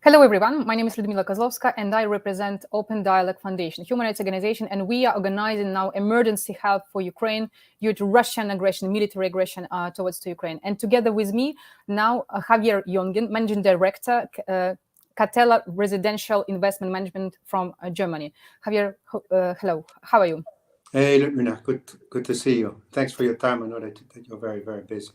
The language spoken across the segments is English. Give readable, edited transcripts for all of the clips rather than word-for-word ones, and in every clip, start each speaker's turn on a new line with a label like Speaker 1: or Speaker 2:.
Speaker 1: Hello, everyone. My name is Ludmila Kozlovska, and I represent Open Dialogue Foundation, a human rights organization, and we are organizing now emergency help for Ukraine due to Russian aggression, military aggression towards Ukraine. And together with me now, Javier Yongin, Managing Director, Catella Residential Investment Management from Germany. Javier, hello. How are you?
Speaker 2: Hey, Ludmila, good to see you. Thanks for your time. I know that you're very, very busy.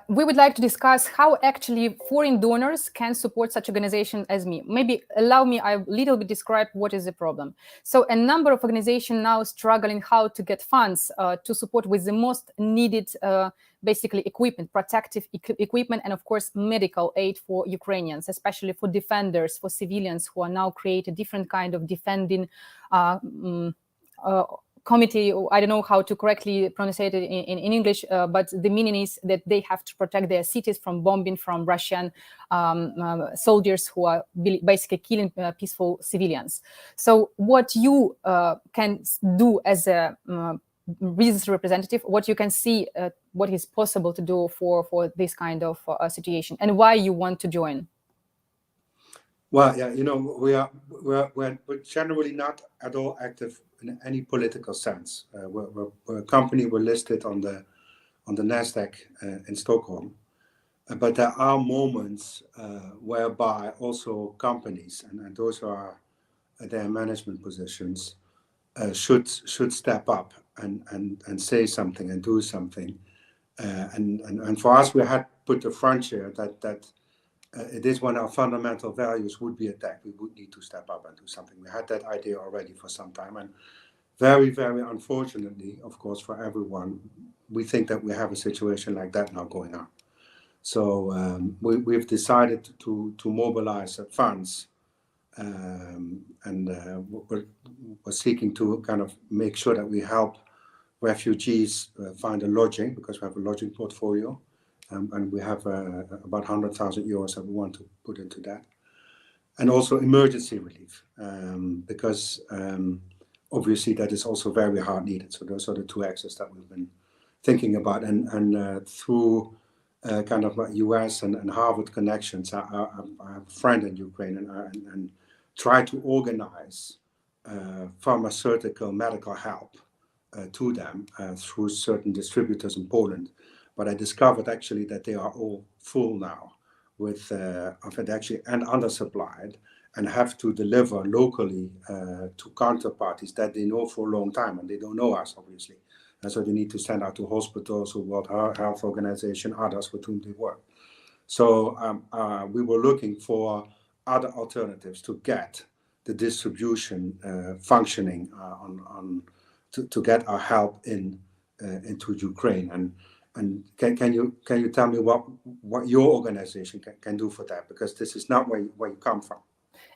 Speaker 1: We would like to discuss how actually foreign donors can support such organization as me. Maybe allow me a little bit describe what is the problem. So a number of organizations now struggling how to get funds to support with the most needed basically equipment, protective equipment, and of course medical aid for Ukrainians, especially for defenders, for civilians who are now creating different kind of defending committee. I don't know how to correctly pronounce it in English, but the meaning is that they have to protect their cities from bombing from Russian soldiers who are basically killing peaceful civilians. So what you can do as a business representative, what you can see, what is possible to do for this kind of situation, and why you want to join?
Speaker 2: Well, yeah, we're generally not at all active in any political sense. We're a company. We're listed on the Nasdaq in Stockholm, but there are moments whereby also companies and those who are their management positions should step up and say something and do something. And for us, we had put the frontier that. It is when our fundamental values would be attacked. We would need to step up and do something. We had that idea already for some time. And very, very unfortunately, of course, for everyone, we think that we have a situation like that now going on. So we've decided to mobilize funds and we're seeking to kind of make sure that we help refugees find a lodging, because we have a lodging portfolio. And we have about 100,000 euros that we want to put into that. And also emergency relief, because obviously that is also very hard needed. So those are the two axes that we've been thinking about. And through kind of US and Harvard connections, I have a friend in Ukraine and try to organize pharmaceutical medical help to them through certain distributors in Poland. But I discovered actually that they are all full now with actually and undersupplied, and have to deliver locally to counterparties that they know for a long time, and they don't know us obviously, and so they need to send out to hospitals or World Health Organization, others with whom they work. So we were looking for other alternatives to get the distribution functioning to get our help into Ukraine. And can you tell me what your organization can do for that? Because this is not where you come from.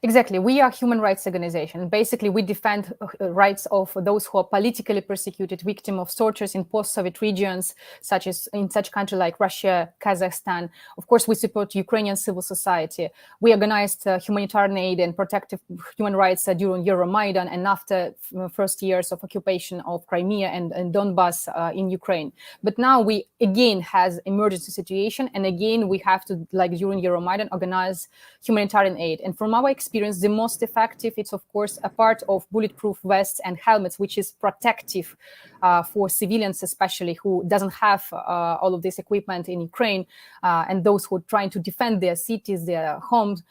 Speaker 1: Exactly. We are a human rights organization. Basically, we defend rights of those who are politically persecuted, victims of tortures in post-Soviet regions, such as in such countries like Russia, Kazakhstan. Of course, we support Ukrainian civil society. We organized humanitarian aid and protective human rights during Euromaidan and after first years of occupation of Crimea and Donbass in Ukraine. But now we again has emergency situation, and again we have to, like during Euromaidan, organize humanitarian aid. And from our experience, the most effective, it's of course a part of bulletproof vests and helmets, which is protective for civilians, especially who doesn't have all of this equipment in Ukraine, and those who are trying to defend their cities, their homes.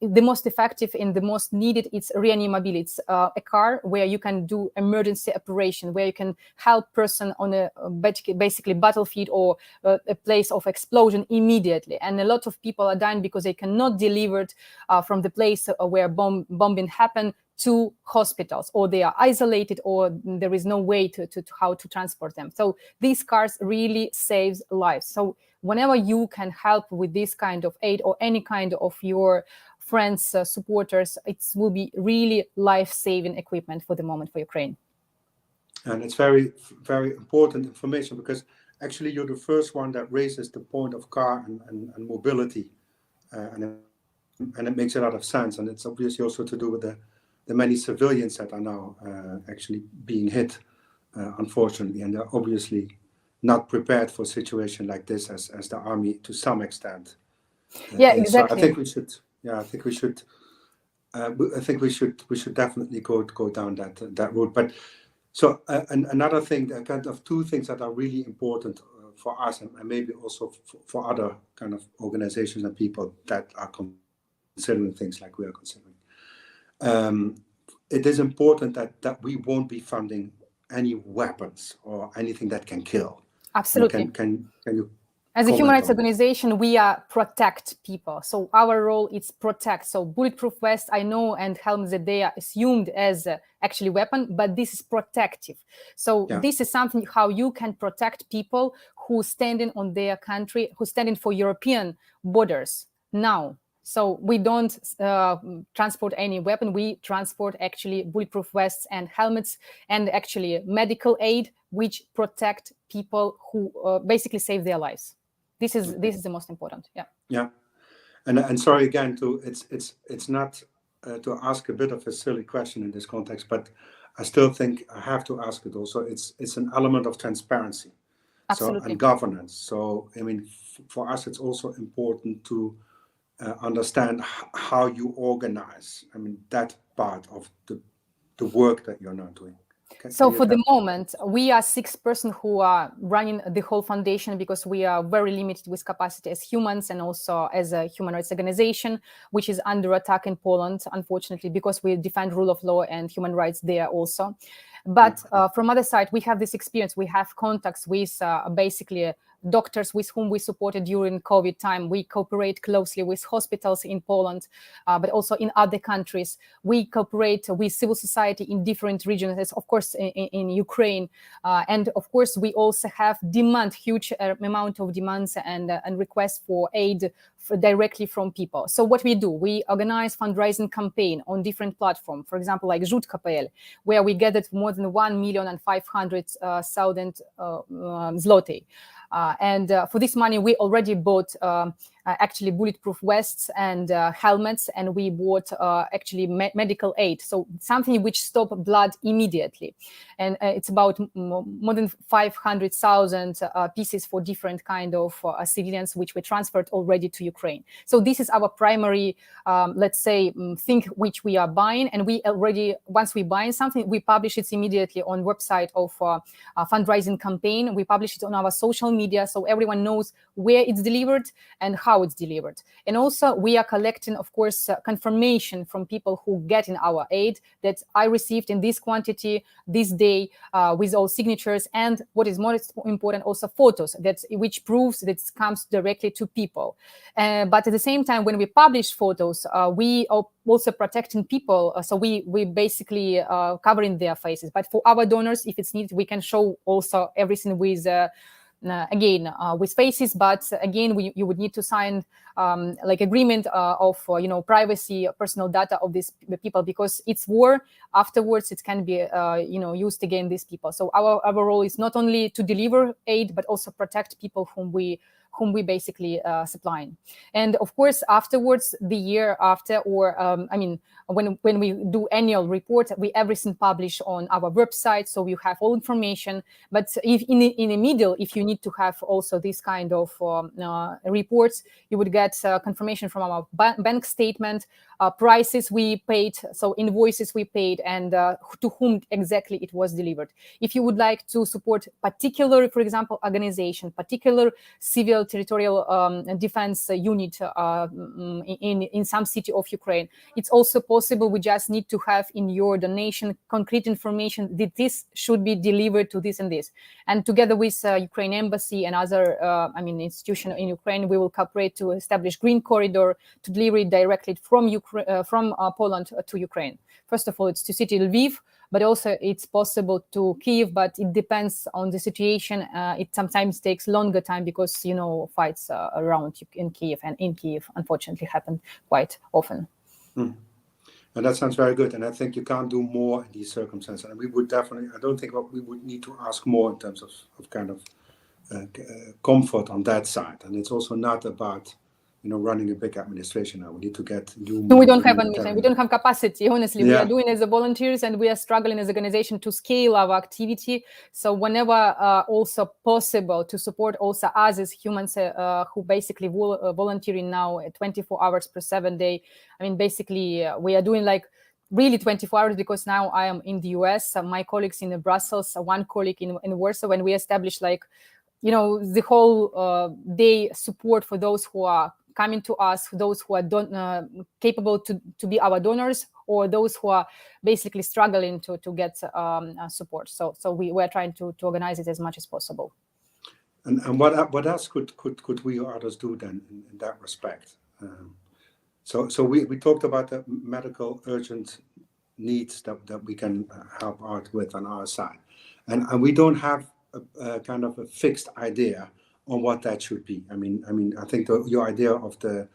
Speaker 1: The most effective and the most needed is Reanimobile. It's a car where you can do emergency operation, where you can help person on a basically battlefield or a place of explosion immediately. And a lot of people are dying because they cannot deliver it from the place where bombing happened to hospitals, or they are isolated, or there is no way to how to transport them. So these cars really saves lives. So whenever you can help with this kind of aid or any kind of your friends, supporters, it will be really life-saving equipment for the moment for Ukraine.
Speaker 2: And it's very, very important information, because actually you're the first one that raises the point of car and mobility, and it makes a lot of sense. And it's obviously also to do with the many civilians that are now actually being hit, unfortunately, and they're obviously not prepared for a situation like this as the army to some extent.
Speaker 1: Yeah, exactly.
Speaker 2: So I think we should Yeah, I think we should. I think we should definitely go down that route. But so another thing, kind of two things that are really important for us, and maybe also for other kind of organizations and people that are considering things like we are considering. It is important that we won't be funding any weapons or anything that can kill.
Speaker 1: Absolutely.
Speaker 2: Can you?
Speaker 1: As a human rights organization, we protect people. So our role is protect. So bulletproof vest, I know, and helmets that they are assumed as actually weapon, but this is protective. So this is something how you can protect people who standing on their country, who standing for European borders now. So we don't transport any weapon. We transport actually bulletproof vests and helmets and actually medical aid, which protect people who basically save their lives. This is the most important.
Speaker 2: Yeah, and sorry again it's not to ask a bit of a silly question in this context, but I still think I have to ask it also. It's an element of transparency, and governance. So I mean, for us, it's also important to understand how you organize. I mean, that part of the work that you're now doing.
Speaker 1: So for the moment, we are 6 persons who are running the whole foundation because we are very limited with capacity as humans and also as a human rights organization, which is under attack in Poland, unfortunately, because we defend rule of law and human rights there also. But from other side, we have this experience. We have contacts with basically doctors with whom we supported during COVID time. We cooperate closely with hospitals in Poland, but also in other countries. We cooperate with civil society in different regions, of course, in Ukraine. And of course, we also have huge amount of demands and requests for aid directly from people. So what we do, we organize fundraising campaign on different platforms, for example, like Żutka.pl, where we gathered more than 1,500,000 zloty. And for this money, we already bought actually bulletproof vests and helmets, and we bought actually medical aid. So something which stops blood immediately. And it's about more than 500,000 pieces for different kind of civilians, which we transferred already to Ukraine. So this is our primary, let's say, thing which we are buying. And we already, once we buy something, we publish it immediately on website of a fundraising campaign. We publish it on our social media, so everyone knows where it's delivered and how it's delivered. And also we are collecting, of course, confirmation from people who get in our aid that I received in this quantity this day with all signatures, and what is most important, also photos which proves that it comes directly to people. But at the same time, when we publish photos, we are also protecting people, so we basically covering their faces. But for our donors, if it's needed, we can show also everything with again with faces, but again you would need to sign like agreement of privacy, personal data of these people, because it's war. Afterwards it can be used against these people. So our role is not only to deliver aid, but also protect people whom we basically supplying. And of course, afterwards, the year after, or when we do annual report, we everything publish on our website, so you have all information. But if in the middle, if you need to have also this kind of reports, you would get confirmation from our bank statement, prices we paid, so invoices we paid, and to whom exactly it was delivered. If you would like to support particular, for example, organization, particular civil territorial defense unit in some city of Ukraine, it's also possible. We just need to have in your donation concrete information that this should be delivered to this and this. And together with Ukraine Embassy and other institution in Ukraine, we will cooperate to establish green corridor to deliver it directly from Poland to Ukraine. First of all, it's to city Lviv, but also it's possible to Kyiv, but it depends on the situation. It sometimes takes longer time because, fights around in Kyiv, and in Kyiv, unfortunately, happen quite often.
Speaker 2: And that sounds very good. And I think you can't do more in these circumstances. And we would definitely, I don't think we would need to ask more in terms of kind of comfort on that side. And it's also not about running a big administration now. We need to get new.
Speaker 1: No, we don't have we don't have capacity. Honestly, we are doing as a volunteers, and we are struggling as an organization to scale our activity. So whenever also possible, to support also us as humans who basically volunteering now 24 hours per 7 day. I mean, basically, we are doing like really 24 hours because now I am in the US. My colleagues in Brussels, one colleague in Warsaw, and we established like, the whole day support for those who are coming to us, those who are capable to be our donors, or those who are basically struggling to get support. So we are trying to organize it as much as possible.
Speaker 2: And what else could we or others do then in that respect? So we talked about the medical urgent needs that we can help out with on our side, and we don't have a kind of a fixed idea on what that should be. I mean, I think your idea of the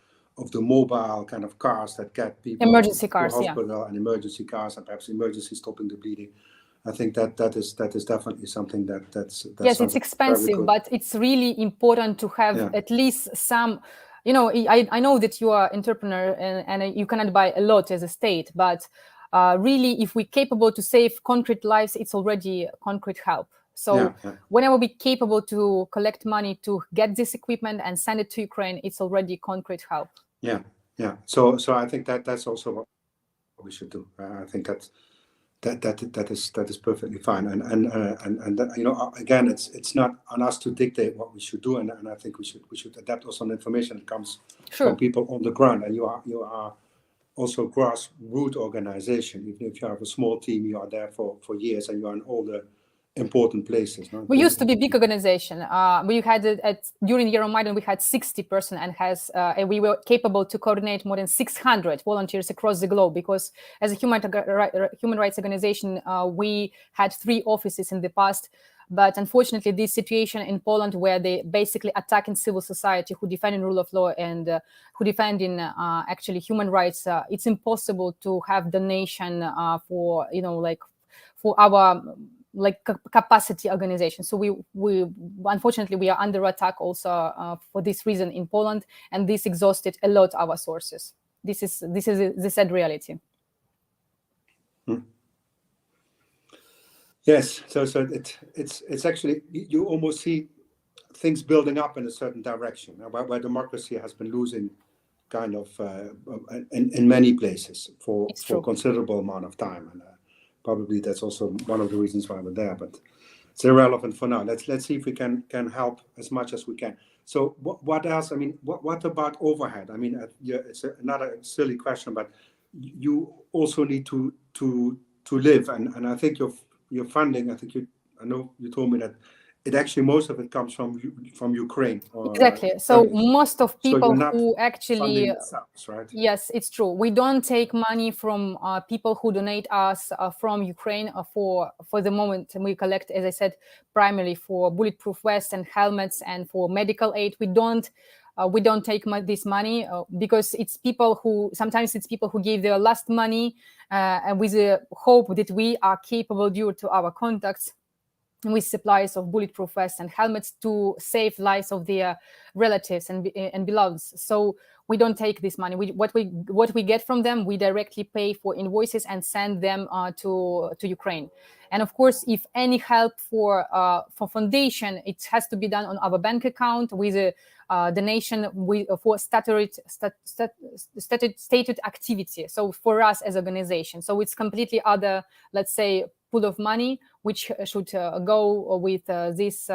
Speaker 2: mobile kind of cars that get people
Speaker 1: emergency cars,
Speaker 2: to hospital, and emergency cars, and perhaps emergency stopping the bleeding. I think that is definitely something that's
Speaker 1: yes, it's expensive, but it's really important to have at least some. I know that you are entrepreneur and you cannot buy a lot as a state, but really, if we're capable to save concrete lives, it's already concrete help. So whenever we're capable to collect money to get this equipment and send it to Ukraine, it's already concrete help. Yeah.
Speaker 2: So I think that's also what we should do. I think that is perfectly fine. And that, again, it's not on us to dictate what we should do. And I think we should adapt also on information that comes from people on the ground. And you are also a grassroots organization. Even if you have a small team, you are there for years, and you are in all the important places. No?
Speaker 1: We used to be a big organization. We had during Euromaidan we had 60 person, and we were capable to coordinate more than 600 volunteers across the globe. Because as a human rights organization, we had 3 offices in the past. But unfortunately, this situation in Poland, where they basically attacking civil society, who defending rule of law and who defending actually human rights, it's impossible to have donation for for our capacity organization. So we unfortunately we are under attack also for this reason in Poland, and this exhausted a lot our sources. This is the sad reality.
Speaker 2: Yes, so it's actually, you almost see things building up in a certain direction where democracy has been losing kind of in many places for a considerable amount of time, and probably that's also one of the reasons why we're there, but it's irrelevant for now. Let's see if we can help as much as we can. So what else? I mean, what about overhead? I mean, it's another silly question, but you also need to live, and I think your funding. I know you told me that it actually most of it comes from Ukraine.
Speaker 1: Exactly. So most of people who actually
Speaker 2: right?
Speaker 1: Yes, it's true. We don't take money from people who donate us from Ukraine for the moment. And we collect, as I said, primarily for bulletproof vests and helmets and for medical aid. We don't take this money because it's people who give their last money and with the hope that we are capable, due to our contacts, with supplies of bulletproof vests and helmets, to save lives of their relatives and beloveds. So we don't take this money. What we get from them, we directly pay for invoices and send them to Ukraine. And of course, if any help for foundation, it has to be done on our bank account with a donation for stated activity. So for us as organization, so it's completely other, let's say, pool of money which should go with this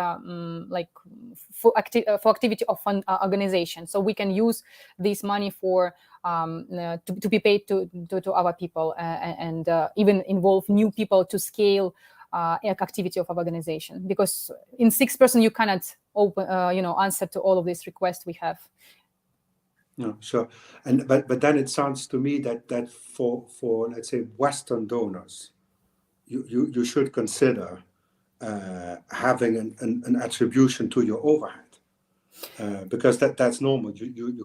Speaker 1: for activity of fund organization. So we can use this money for to be paid to our people and even involve new people to scale activity of our organization, because in 6 person you cannot open answer to all of these requests we have.
Speaker 2: No, sure. And but then it sounds to me that for let's say Western donors, you should consider having an attribution to your overhead, because that's normal. You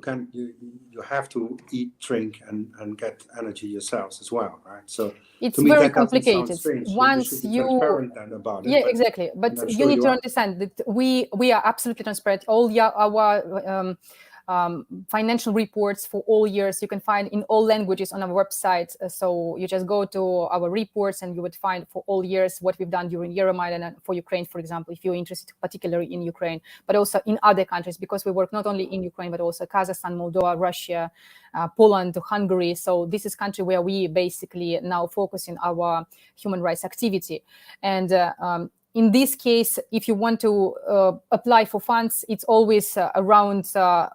Speaker 2: have to eat, drink, and get energy yourselves as well, right? So
Speaker 1: it's very complicated.
Speaker 2: Once you transparent then about it.
Speaker 1: Yeah, exactly. But you need to understand that we are absolutely transparent. All our financial reports for all years. You can find in all languages on our website. So you just go to our reports and you would find for all years what we've done during Euromaidan and for Ukraine, for example, if you're interested particularly in Ukraine, but also in other countries, because we work not only in Ukraine, but also Kazakhstan, Moldova, Russia, Poland, Hungary. So this is country where we basically now focus in our human rights activity. And in this case, if you want to apply for funds, it's always around some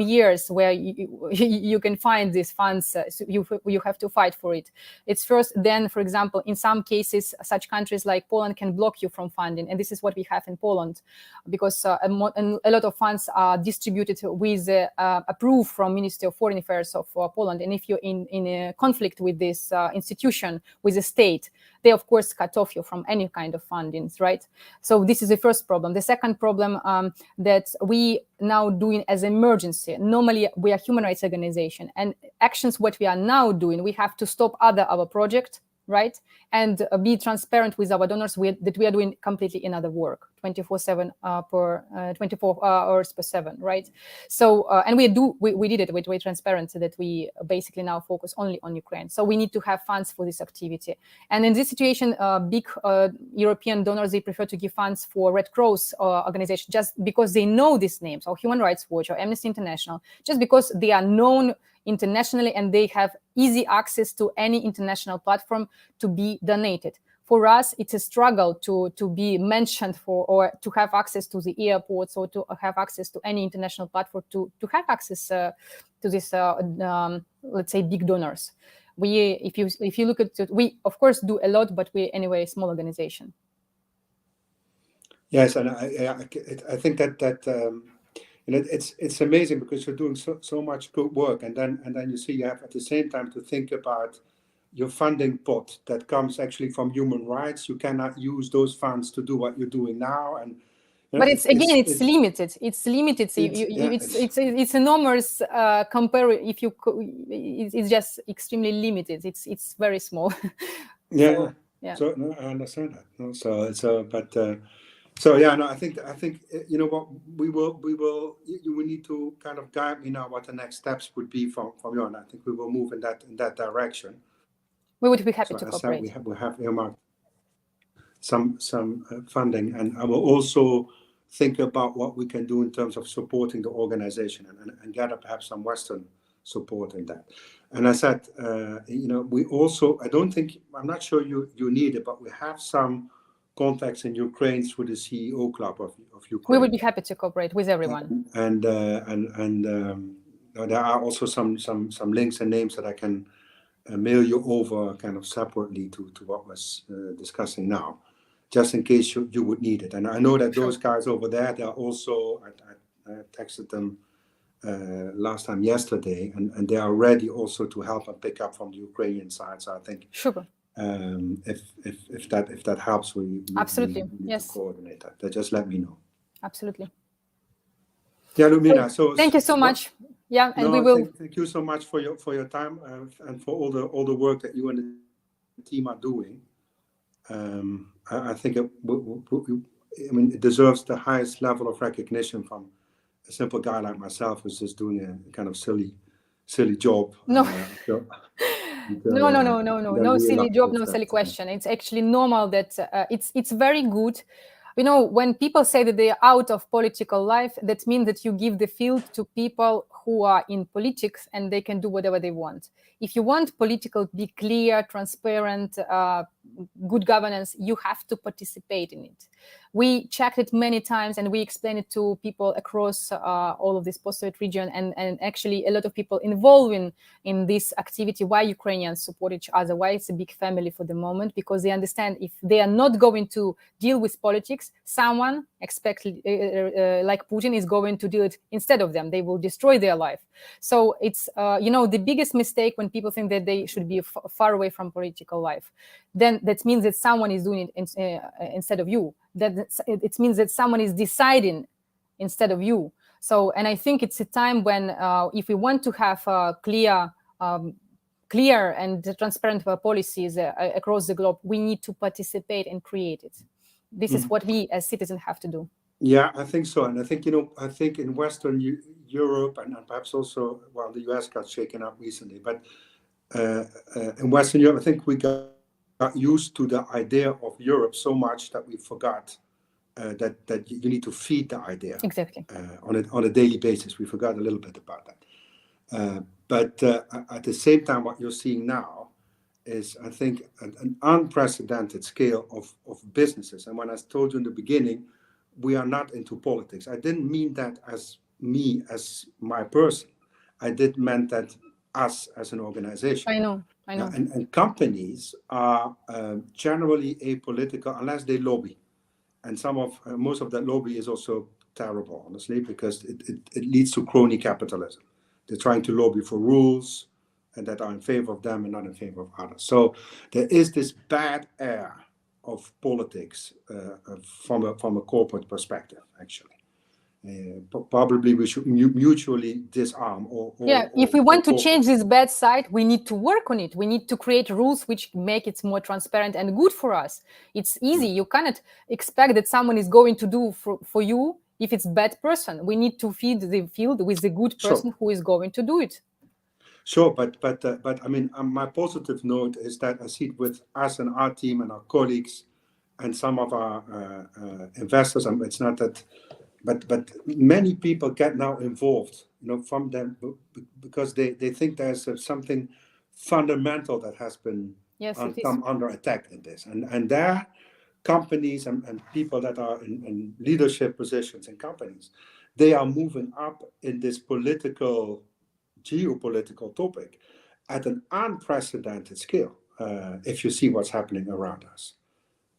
Speaker 1: years where you can find these funds. So you have to fight for it. It's first, then, for example, in some cases, such countries like Poland can block you from funding. And this is what we have in Poland, because a lot of funds are distributed with approval from Ministry of Foreign Affairs of Poland. And if you're in a conflict with this institution, with the state, they, of course, cut off you from any kind of fundings, right? So this is the first problem. The second problem that we now doing as emergency. Normally, we are human rights organization, and actions what we are now doing, we have to stop our project, right? And be transparent with our donors that we are doing completely another work, 24/7 24 hours per 7, right? So and we did it with transparency, that we basically now focus only on Ukraine. So we need to have funds for this activity. And in this situation, big European donors, they prefer to give funds for Red Cross organization just because they know these names, or Human Rights Watch or Amnesty International, just because they are known internationally and they have easy access to any international platform to be donated. For us, it's a struggle to be mentioned or to have access to the airports, or to have access to any international platform to have access to this, let's say, big donors. If you look at it, we of course do a lot, but we're anyway a small organization.
Speaker 2: Yes, and I think that it's amazing, because you're doing so much good work, and then you see you have at the same time to think about your funding pot that comes actually from human rights. You cannot use those funds to do what you're doing now, and
Speaker 1: but it's limited. It's limited. So it's enormous. If you, it's just extremely limited. It's very small.
Speaker 2: Yeah. So no, I understand that. No, So yeah, no, I think you know what, we will. You will need to kind of guide me now what the next steps would be from you, and I think we will move in that direction.
Speaker 1: We would be happy to cooperate.
Speaker 2: We have earmarked some funding, and I will also think about what we can do in terms of supporting the organization and gather perhaps some Western support in that. And I said, we also, I'm not sure you need it, but we have some contacts in Ukraine through the CEO Club of Ukraine.
Speaker 1: We would be happy to cooperate with everyone.
Speaker 2: And there are also some links and names that I can mail you over kind of separately to what was discussing now, just in case you would need it. And I know that those guys over there, they are also, I texted them yesterday, and they are ready also to help and pick up from the Ukrainian side. So I think
Speaker 1: sure.
Speaker 2: If that helps, we
Speaker 1: absolutely
Speaker 2: need
Speaker 1: yes
Speaker 2: to coordinate that. Just let me know.
Speaker 1: Absolutely.
Speaker 2: Yeah, Lumina. So
Speaker 1: thank you so much. Yeah, and we will.
Speaker 2: Thank you so much for your time and for all the work that you and the team are doing. I think it deserves the highest level of recognition from a simple guy like myself who's just doing a kind of silly job.
Speaker 1: No. No silly job, no silly question. It's actually normal that it's very good. When people say that they are out of political life, that means that you give the field to people who are in politics and they can do whatever they want. If you want political to be clear, transparent, good governance, you have to participate in it. We checked it many times and we explained it to people across all of this post-Soviet region, and actually a lot of people involved in this activity, why Ukrainians support each other, why it's a big family for the moment, because they understand if they are not going to deal with politics, someone like Putin is going to do it instead of them. They will destroy their life. So it's, the biggest mistake when people think that they should be far away from political life. Then that means that someone is doing it instead of you. That it means that someone is deciding instead of you. So, and I think it's a time when, if we want to have clear and transparent policies across the globe, we need to participate and create it. This is what we as citizens have to do.
Speaker 2: Yeah, I think so. And I think, I think in Western Europe and perhaps also, well, the US got shaken up recently, but in Western Europe, I think we got used to the idea of Europe so much that we forgot that you need to feed the idea
Speaker 1: Exactly.
Speaker 2: On a daily basis. We forgot a little bit about that. But at the same time, what you're seeing now is, I think, an unprecedented scale of businesses. And when I told you in the beginning, we are not into politics, I didn't mean that as me, as my person. I did meant that us as an organization.
Speaker 1: I know.
Speaker 2: And companies are generally apolitical unless they lobby. And most of that lobby is also terrible, honestly, because it leads to crony capitalism. They're trying to lobby for rules and that are in favor of them and not in favor of others. So there is this bad air of politics from a corporate perspective, actually. Probably we should mutually disarm.
Speaker 1: If we want to change this bad side, we need to work on it. We need to create rules which make it more transparent and good for us. It's easy. You cannot expect that someone is going to do for you if it's bad person. We need to feed the field with the good person who is going to do it.
Speaker 2: Sure, but I mean, my positive note is that I see it with us and our team and our colleagues and some of our investors. And it's not that, but many people get now involved, from them because they think there's something fundamental that has been come under attack in this, and there are companies and people that are in leadership positions in companies, they are moving up in this geopolitical topic at an unprecedented scale. If you see what's happening around us,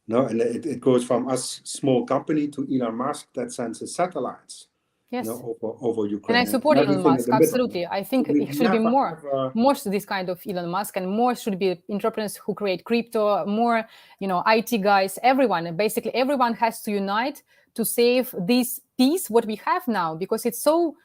Speaker 2: and it goes from us small company to Elon Musk that sends his satellites, over Ukraine.
Speaker 1: And I support Elon Musk, absolutely. I think it should be more to this kind of Elon Musk, and more should be entrepreneurs who create crypto, more, IT guys, everyone. Basically, everyone has to unite to save this peace, what we have now, because it's so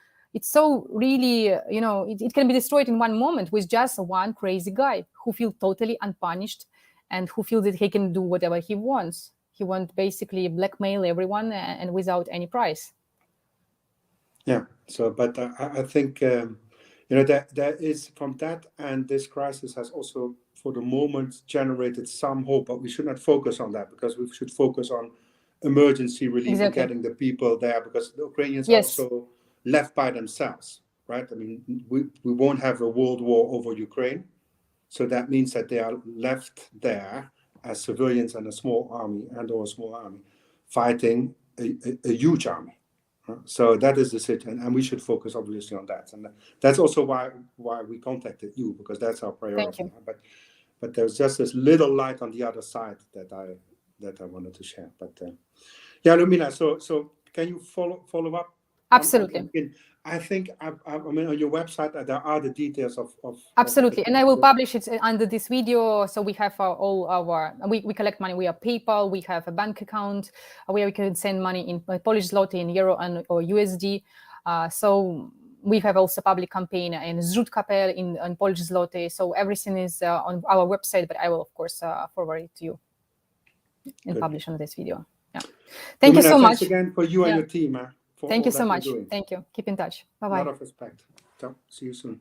Speaker 1: really, it can be destroyed in one moment with just one crazy guy who feels totally unpunished and who feels that he can do whatever he wants. He wants basically blackmail everyone and without any price.
Speaker 2: Yeah. So, but I think, that there is from that, and this crisis has also, for the moment, generated some hope, but we should not focus on that, because we should focus on emergency relief and getting the people there, because the Ukrainians are also left by themselves, right? I mean, we won't have a world war over Ukraine. So that means that they are left there as civilians and a small army fighting a huge army. So that is the situation, and we should focus obviously on that. And that's also why we contacted you, because that's our priority.
Speaker 1: Thank you.
Speaker 2: But there's just this little light on the other side that I wanted to share. But Lumina, so can you follow up?
Speaker 1: Absolutely.
Speaker 2: I think I mean, on your website there are the details of
Speaker 1: absolutely, and I will publish it under this video. So we have all our we collect money via PayPal. We have a bank account where we can send money in Polish zloty, in euro, or USD. So we have also public campaign in Zrzut.pl in Polish zloty. So everything is on our website, but I will of course forward it to you and publish on this video. Yeah. Thank you so much.
Speaker 2: Thanks again for you and your team.
Speaker 1: Thank you so much. Thank you. Keep in touch. Bye-bye.
Speaker 2: A lot of respect. So, see you soon.